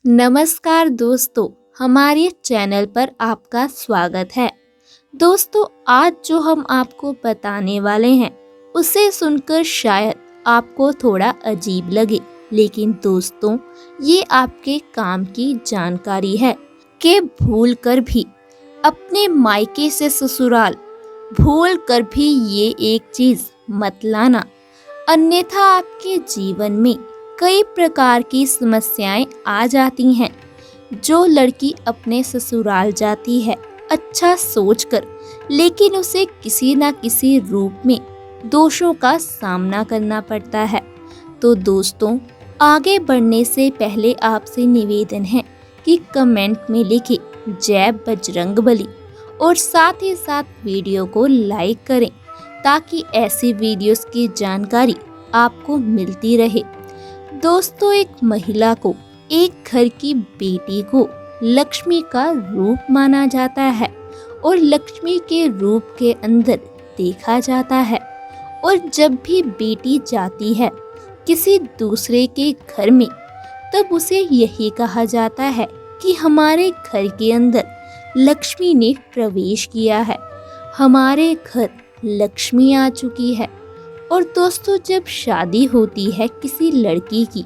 नमस्कार दोस्तों, हमारे चैनल पर आपका स्वागत है। दोस्तों, आज जो हम आपको बताने वाले हैं उसे सुनकर शायद आपको थोड़ा अजीब लगे, लेकिन दोस्तों ये आपके काम की जानकारी है कि भूल कर भी अपने मायके से ससुराल भूल कर भी ये एक चीज मत लाना, अन्यथा आपके जीवन में कई प्रकार की समस्याएं आ जाती हैं। जो लड़की अपने ससुराल जाती है अच्छा सोचकर, लेकिन उसे किसी न किसी रूप में दोषों का सामना करना पड़ता है। तो दोस्तों, आगे बढ़ने से पहले आपसे निवेदन है कि कमेंट में लिखें जय बजरंगबली और साथ ही साथ वीडियो को लाइक करें ताकि ऐसी वीडियोस की जानकारी आपको मिलती रहे। दोस्तों, एक महिला को, एक घर की बेटी को लक्ष्मी का रूप माना जाता है और लक्ष्मी के रूप के अंदर देखा जाता है। और जब भी बेटी जाती है किसी दूसरे के घर में, तब उसे यही कहा जाता है कि हमारे घर के अंदर लक्ष्मी ने प्रवेश किया है, हमारे घर लक्ष्मी आ चुकी है। और दोस्तों, जब शादी होती है किसी लड़की की,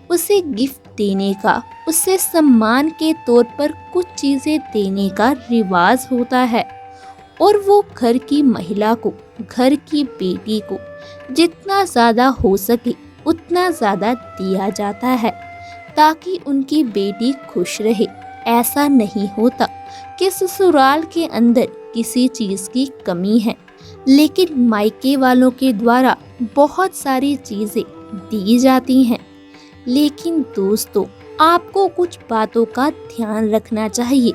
उसे गिफ्ट देने का, उसे सम्मान के तौर पर कुछ चीज़ें देने का रिवाज होता है। और वो घर की महिला को, घर की बेटी को जितना ज़्यादा हो सके उतना ज़्यादा दिया जाता है ताकि उनकी बेटी खुश रहे। ऐसा नहीं होता कि ससुराल के अंदर किसी चीज़ की कमी है, लेकिन मायके वालों के द्वारा बहुत सारी चीज़ें दी जाती हैं। लेकिन दोस्तों, आपको कुछ बातों का ध्यान रखना चाहिए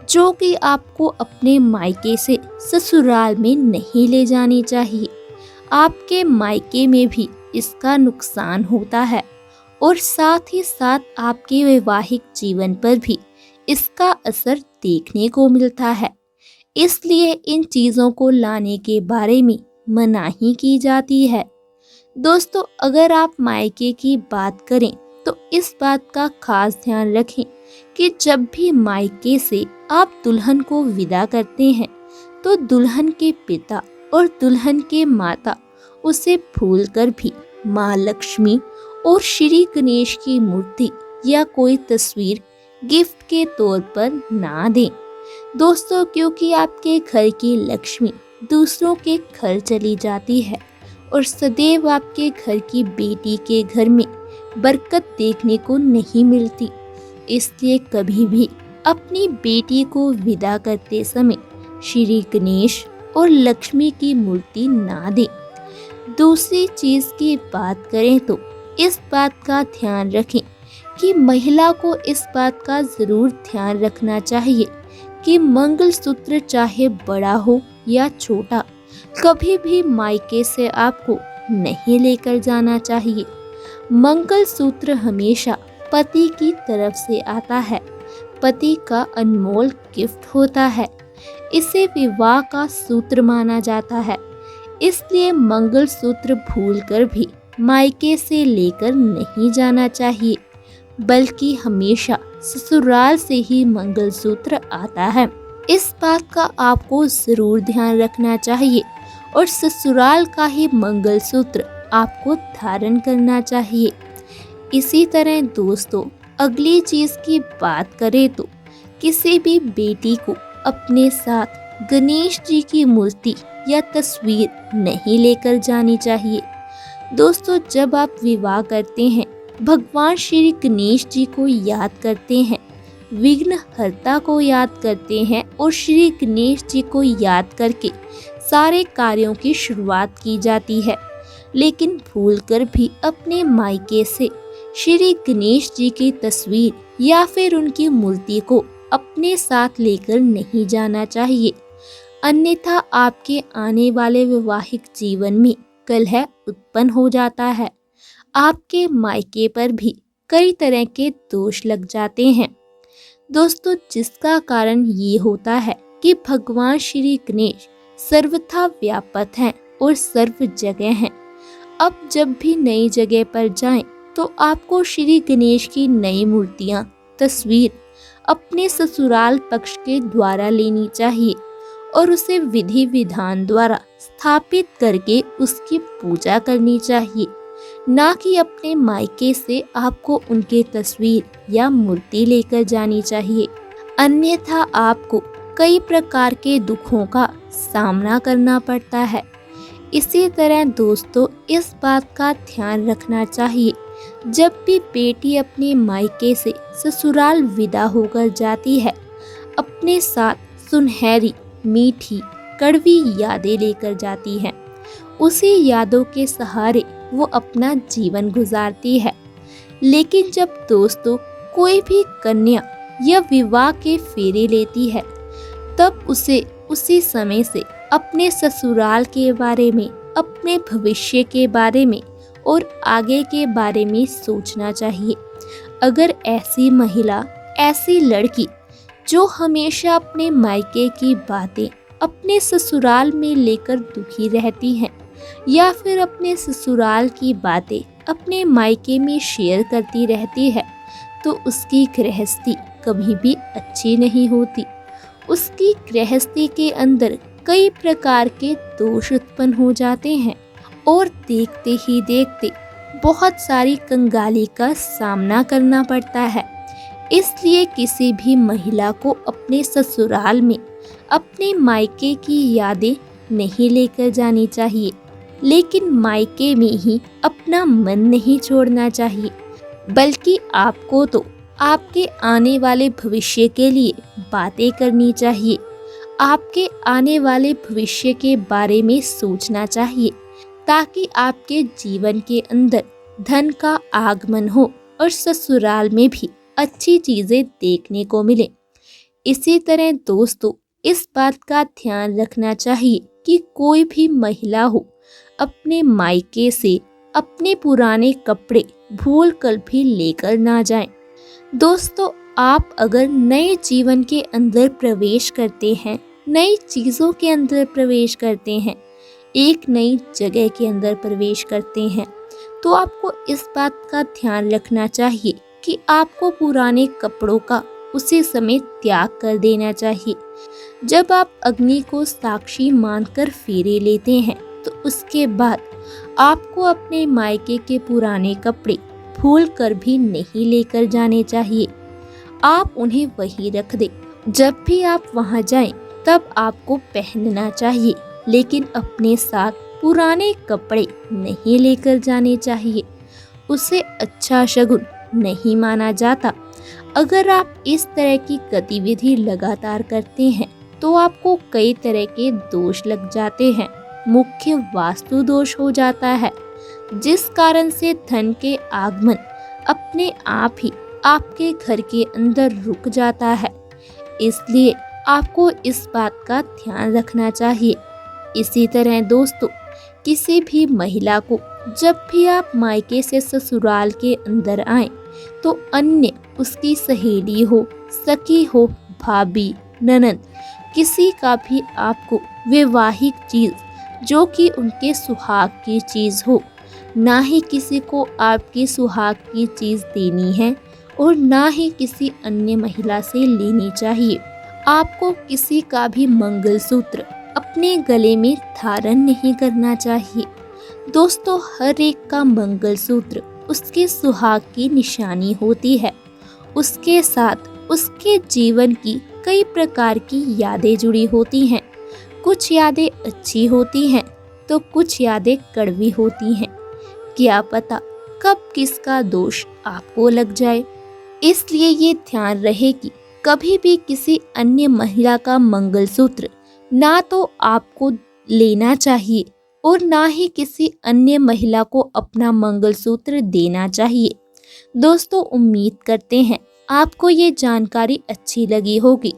जो कि आपको अपने मायके से ससुराल में नहीं ले जानी चाहिए। आपके मायके में भी इसका नुकसान होता है और साथ ही साथ आपके वैवाहिक जीवन पर भी इसका असर देखने को मिलता है। इसलिए इन चीज़ों को लाने के बारे में मनाही की जाती है। दोस्तों, अगर आप मायके की बात करें तो इस बात का खास ध्यान रखें कि जब भी मायके से आप दुल्हन को विदा करते हैं तो दुल्हन के पिता और दुल्हन के माता उसे भूलकर भी माँ लक्ष्मी और श्री गणेश की मूर्ति या कोई तस्वीर गिफ्ट के तौर पर ना दें। दोस्तों, क्योंकि आपके घर की लक्ष्मी दूसरों के घर चली जाती है और सदैव आपके घर की बेटी के घर में बरकत देखने को नहीं मिलती। इसलिए कभी भी अपनी बेटी को विदा करते समय श्री गणेश और लक्ष्मी की मूर्ति ना दें। दूसरी चीज की बात करें तो इस बात का ध्यान रखें कि महिला को इस बात का जरूर ध्यान रखना चाहिए कि मंगलसूत्र चाहे बड़ा हो या छोटा, कभी भी मायके से आपको नहीं लेकर जाना चाहिए। मंगलसूत्र हमेशा पति की तरफ से आता है, पति का अनमोल गिफ्ट होता है। इसे विवाह का सूत्र माना जाता है। इसलिए मंगलसूत्र भूलकर भी मायके से लेकर नहीं जाना चाहिए, बल्कि हमेशा ससुराल से ही मंगलसूत्र आता है। इस बात का आपको जरूर ध्यान रखना चाहिए और ससुराल का ही मंगलसूत्र आपको धारण करना चाहिए। इसी तरह दोस्तों, अगली चीज की बात करें तो किसी भी बेटी को अपने साथ गणेश जी की मूर्ति या तस्वीर नहीं लेकर जानी चाहिए। दोस्तों, जब आप विवाह करते हैं, भगवान श्री गणेश जी को याद करते हैं, विघ्नहर्ता को याद करते हैं और श्री गणेश जी को याद करके सारे कार्यों की शुरुआत की जाती है। लेकिन भूलकर भी अपने मायके से श्री गणेश जी की तस्वीर या फिर उनकी मूर्ति को अपने साथ लेकर नहीं जाना चाहिए, अन्यथा आपके आने वाले वैवाहिक जीवन में कलह उत्पन्न हो जाता है। आपके मायके पर भी कई तरह के दोष लग जाते हैं। दोस्तों, जिसका कारण ये होता है कि भगवान श्री गणेश सर्वथा व्यापक हैं और सर्व जगह हैं। अब जब भी नई जगह पर जाएं तो आपको श्री गणेश की नई मूर्तियां, तस्वीर अपने ससुराल पक्ष के द्वारा लेनी चाहिए और उसे विधि विधान द्वारा स्थापित करके उसकी पूजा करनी चाहिए, ना कि अपने मायके से आपको उनकी तस्वीर या मूर्ति लेकर जानी चाहिए। अन्यथा आपको कई प्रकार के दुखों का सामना करना पड़ता है। इसी तरह दोस्तों, इस बात का ध्यान रखना चाहिए, जब भी बेटी अपने मायके से ससुराल विदा होकर जाती है, अपने साथ सुनहरी, मीठी, कड़वी यादें लेकर जाती है। उसी यादों के सहारे वो अपना जीवन गुजारती है। लेकिन जब दोस्तों कोई भी कन्या या विवाह के फेरे लेती है, तब उसे उसी समय से अपने ससुराल के बारे में, अपने भविष्य के बारे में और आगे के बारे में सोचना चाहिए। अगर ऐसी महिला, ऐसी लड़की जो हमेशा अपने मायके की बातें अपने ससुराल में लेकर दुखी रहती हैं, या फिर अपने ससुराल की बातें अपने मायके में शेयर करती रहती है, तो उसकी गृहस्थी कभी भी अच्छी नहीं होती। उसकी गृहस्थी के अंदर कई प्रकार के दोष उत्पन्न हो जाते हैं और देखते ही देखते बहुत सारी कंगाली का सामना करना पड़ता है। इसलिए किसी भी महिला को अपने ससुराल में अपने मायके की यादें नहीं लेकर जानी चाहिए, लेकिन मायके में ही अपना मन नहीं छोड़ना चाहिए, बल्कि आपको तो आपके आने वाले भविष्य के लिए बातें करनी चाहिए। आपके आने वाले भविष्य के बारे में सोचना चाहिए, ताकि आपके जीवन के अंदर धन का आगमन हो और ससुराल में भी अच्छी चीजें देखने को मिले। इसी तरह दोस्तों, इस बात का ध्यान रखना चाहिए कि कोई भी महिला हो, अपने मायके से अपने पुराने कपड़े भूल कर भी लेकर ना जाएं। दोस्तों, आप अगर नए जीवन के अंदर प्रवेश करते हैं, नई चीज़ों के अंदर प्रवेश करते हैं, एक नई जगह के अंदर प्रवेश करते हैं, तो आपको इस बात का ध्यान रखना चाहिए कि आपको पुराने कपड़ों का उसी समय त्याग कर देना चाहिए। जब आप अग्नि को साक्षी मानकर फेरे लेते हैं, तो उसके बाद आपको अपने मायके के पुराने कपड़े भूल कर भी नहीं लेकर जाने चाहिए। आप उन्हें वहीं रख दें। जब भी आप वहां जाएं, तब आपको पहनना चाहिए, लेकिन अपने साथ पुराने कपड़े नहीं लेकर जाने चाहिए। उसे अच्छा शगुन नहीं माना जाता। अगर आप इस तरह की गतिविधि लगातार करते हैं, तो आपको कई तरह के दोष लग जाते हैं। मुख्य वास्तु दोष हो जाता है, जिस कारण से धन के आगमन अपने आप ही आपके घर के अंदर रुक जाता है। इसलिए आपको इस बात का ध्यान रखना चाहिए। इसी तरह दोस्तों, किसी भी महिला को जब भी आप मायके से ससुराल के अंदर आएं, तो अन्य उसकी सहेली हो, सखी हो, भाभी, ननद, किसी का भी आपको वैवाहिक चीज जो कि उनके सुहाग की चीज हो, ना ही किसी को आपकी सुहाग की चीज देनी है और ना ही किसी अन्य महिला से लेनी चाहिए। आपको किसी का भी मंगलसूत्र अपने गले में धारण नहीं करना चाहिए। दोस्तों, हर एक का मंगलसूत्र उसके सुहाग की निशानी होती है। उसके साथ उसके जीवन की कई प्रकार की यादें जुड़ी होती हैं। कुछ यादें अच्छी होती हैं, तो कुछ यादें कड़वी होती हैं। क्या पता कब किसका दोष आपको लग जाए। इसलिए ये ध्यान रहे कि कभी भी किसी अन्य महिला का मंगलसूत्र ना तो आपको लेना चाहिए और ना ही किसी अन्य महिला को अपना मंगलसूत्र देना चाहिए। दोस्तों, उम्मीद करते हैं आपको ये जानकारी अच्छी लगी होगी।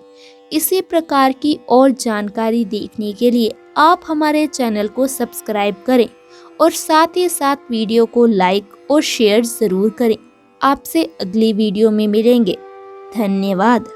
इसी प्रकार की और जानकारी देखने के लिए आप हमारे चैनल को सब्सक्राइब करें और साथ ही साथ वीडियो को लाइक और शेयर ज़रूर करें। आपसे अगली वीडियो में मिलेंगे। धन्यवाद।